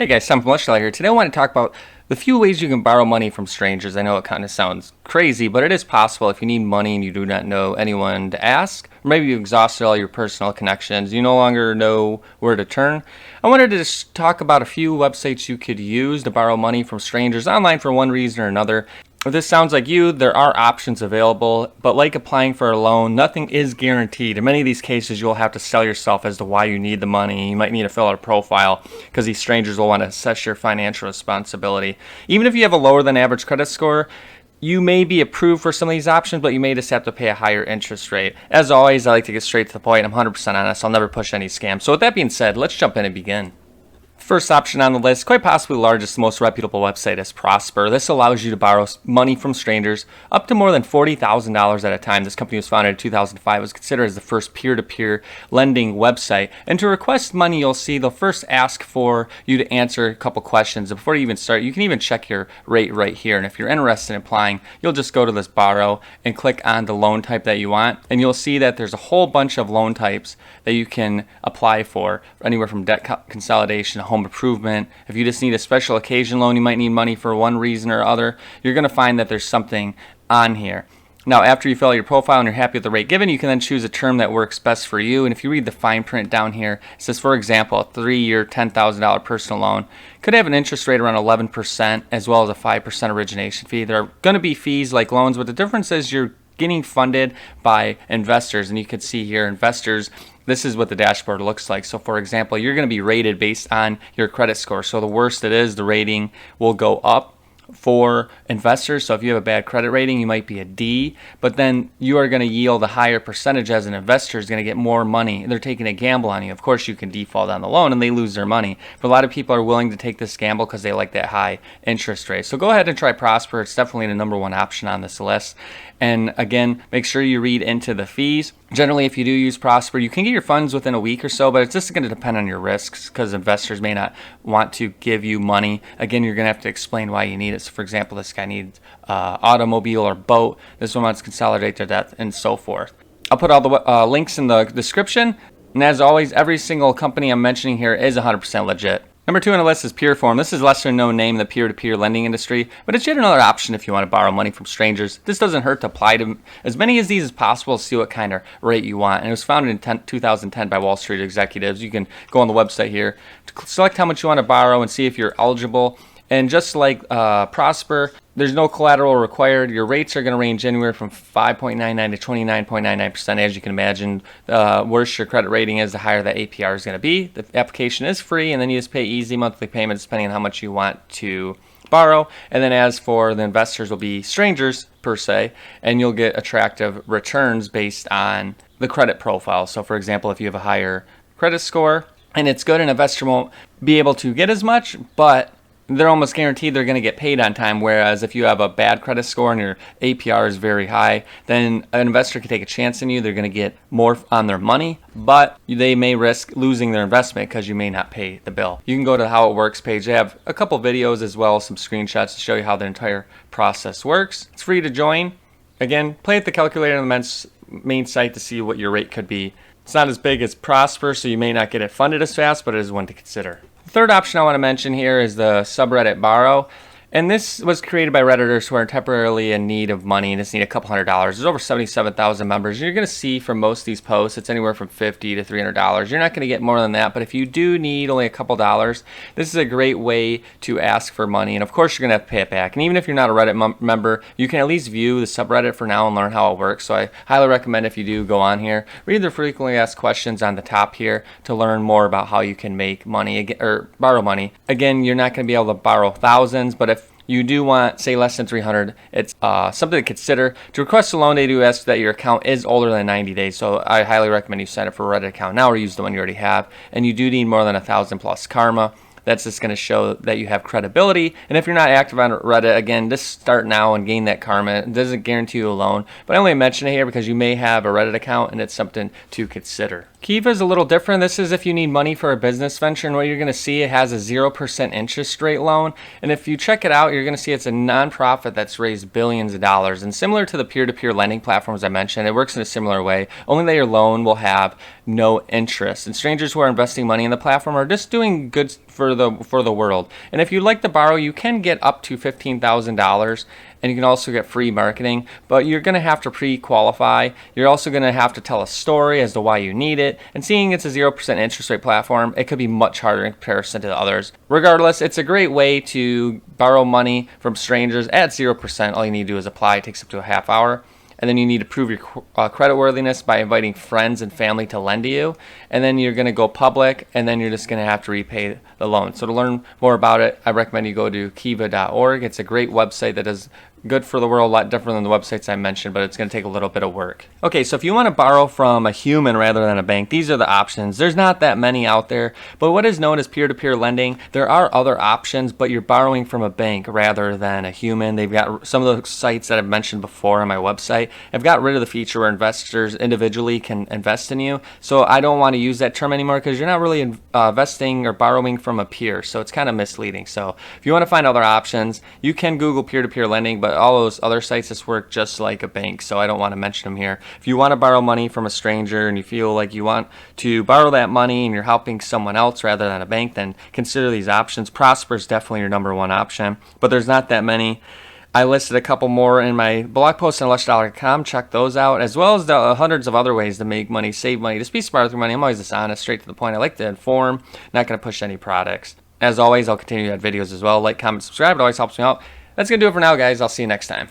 Hey guys, Tom from Lushlight here. Today I want to talk about the few ways you can borrow money from strangers. I know it kind of sounds crazy, but it is possible if you need money and you do not know anyone to ask. Or maybe you've exhausted all your personal connections. You no longer know where to turn. I wanted to just talk about a few websites you could use to borrow money from strangers online for one reason or another. If this sounds like you, there are options available, but like applying for a loan, nothing is guaranteed. In many of these cases, you'll have to sell yourself as to why you need the money. You might need to fill out a profile because these strangers will want to assess your financial responsibility. Even if you have a lower than average credit score, you may be approved for some of these options, but you may just have to pay a higher interest rate. As always, I like to get straight to the point. I'm 100% honest. I'll never push any scams. So with that being said, let's jump in and begin. First option on the list, quite possibly the largest, most reputable website, is Prosper. This allows you to borrow money from strangers up to more than $40,000 at a time. This company was founded in 2005. It was considered as the first peer-to-peer lending website. And to request money, you'll see they'll first ask for you to answer a couple questions. And before you even start, you can even check your rate right here. And if you're interested in applying, you'll just go to this borrow and click on the loan type that you want. And you'll see that there's a whole bunch of loan types that you can apply for, anywhere from debt consolidation, home improvement. If you just need a special occasion loan, you might need money for one reason or other, you're going to find that there's something on here. Now, after you fill out your profile and you're happy with the rate given, you can then choose a term that works best for you. And if you read the fine print down here, it says, for example, a 3-year, $10,000 personal loan could have an interest rate around 11% as well as a 5% origination fee. There are going to be fees like loans, but the difference is you're getting funded by investors. And you can see here, investors, this is what the dashboard looks like. So for example, you're going to be rated based on your credit score. So the worse it is, the rating will go up for investors. So if you have a bad credit rating, you might be a D, but then you are going to yield a higher percentage as an investor is going to get more money. They're taking a gamble on you. Of course, you can default on the loan and they lose their money. But a lot of people are willing to take this gamble because they like that high interest rate. So go ahead and try Prosper. It's definitely the number one option on this list. And again, make sure you read into the fees. Generally, if you do use Prosper, you can get your funds within a week or so, but it's just going to depend on your risks because investors may not want to give you money. Again, you're going to have to explain why you need it. So for example, this guy needs automobile or boat. This one wants to consolidate their debt and so forth. I'll put all the links in the description. And as always, every single company I'm mentioning here is 100% legit. Number 2 on the list is Pureform. This is a lesser known name in the peer-to-peer lending industry, but it's yet another option if you want to borrow money from strangers. This doesn't hurt to apply to as many of these as possible to see what kind of rate you want. And it was founded in 2010 by Wall Street executives. You can go on the website here to select how much you want to borrow and see if you're eligible. And just like Prosper, there's no collateral required. Your rates are going to range anywhere from 5.99 to 29.99%. As you can imagine, the worse your credit rating is, the higher the APR is going to be. The application is free, and then you just pay easy monthly payments depending on how much you want to borrow. And then as for the investors, will be strangers per se, and you'll get attractive returns based on the credit profile. So for example, if you have a higher credit score and it's good, an investor won't be able to get as much, but they're almost guaranteed they're going to get paid on time. Whereas if you have a bad credit score and your APR is very high, then an investor can take a chance in you. They're going to get more on their money, but they may risk losing their investment because you may not pay the bill. You can go to the How It Works page. They have a couple videos as well as some screenshots to show you how the entire process works. It's free to join. Again, play with the calculator on the main site to see what your rate could be. It's not as big as Prosper, so you may not get it funded as fast, but it is one to consider. The third option I want to mention here is the subreddit Borrow. And this was created by Redditors who are temporarily in need of money and just need a couple $100. There's over 77,000 members. You're going to see from most of these posts, it's anywhere from $50 to $300. You're not going to get more than that, but if you do need only a couple dollars, this is a great way to ask for money. And of course, you're going to have to pay it back. And even if you're not a Reddit member, you can at least view the subreddit for now and learn how it works. So I highly recommend if you do go on here, read the frequently asked questions on the top here to learn more about how you can make money or borrow money. Again, you're not going to be able to borrow thousands, but if you do want, say, less than 300, it's something to consider. To request a loan, they do ask that your account is older than 90 days. So I highly recommend you sign up for a Reddit account now or use the one you already have. And you do need more than 1,000 plus karma. That's just going to show that you have credibility. And if you're not active on Reddit, again, just start now and gain that karma. It doesn't guarantee you a loan. But I only mention it here because you may have a Reddit account and it's something to consider. Kiva is a little different. This is if you need money for a business venture, and what you're going to see, it has a 0% interest rate loan. And if you check it out, you're going to see it's a nonprofit that's raised billions of dollars. And similar to the peer-to-peer lending platforms I mentioned, it works in a similar way, only that your loan will have no interest. And strangers who are investing money in the platform are just doing good for the world. And if you'd like to borrow, you can get up to $15,000. And you can also get free marketing, but you're going to have to pre-qualify. You're also going to have to tell a story as to why you need it. And seeing it's a 0% interest rate platform, it could be much harder in comparison to the others. Regardless, it's a great way to borrow money from strangers at 0%. All you need to do is apply. It takes up to a half hour. And then you need to prove your creditworthiness by inviting friends and family to lend to you. And then you're going to go public, and then you're just going to have to repay the loan. So to learn more about it, I recommend you go to kiva.org. It's a great website that is good for the world, a lot different than the websites I mentioned, but it's going to take a little bit of work. Okay, so if you want to borrow from a human rather than a bank, these are the options. There's not that many out there, but what is known as peer-to-peer lending, there are other options, but you're borrowing from a bank rather than a human. They've got some of the sites that I've mentioned before on my website. I've got rid of the feature where investors individually can invest in you, so I don't want to use that term anymore because you're not really investing or borrowing from a peer, so it's kind of misleading. So if you want to find other options, you can Google peer-to-peer lending, but all those other sites just work just like a bank, so I don't want to mention them here. If you want to borrow money from a stranger and you feel like you want to borrow that money and you're helping someone else rather than a bank, then consider these options. Prosper is definitely your number one option, but there's not that many. I listed a couple more in my blog post on LushDollar.com. Check those out, as well as the hundreds of other ways to make money, save money, just be smart with your money. I'm always just honest, straight to the point. I like to inform, not going to push any products. As always, I'll continue to add videos as well. Like, comment, subscribe. It always helps me out. That's going to do it for now, guys. I'll see you next time.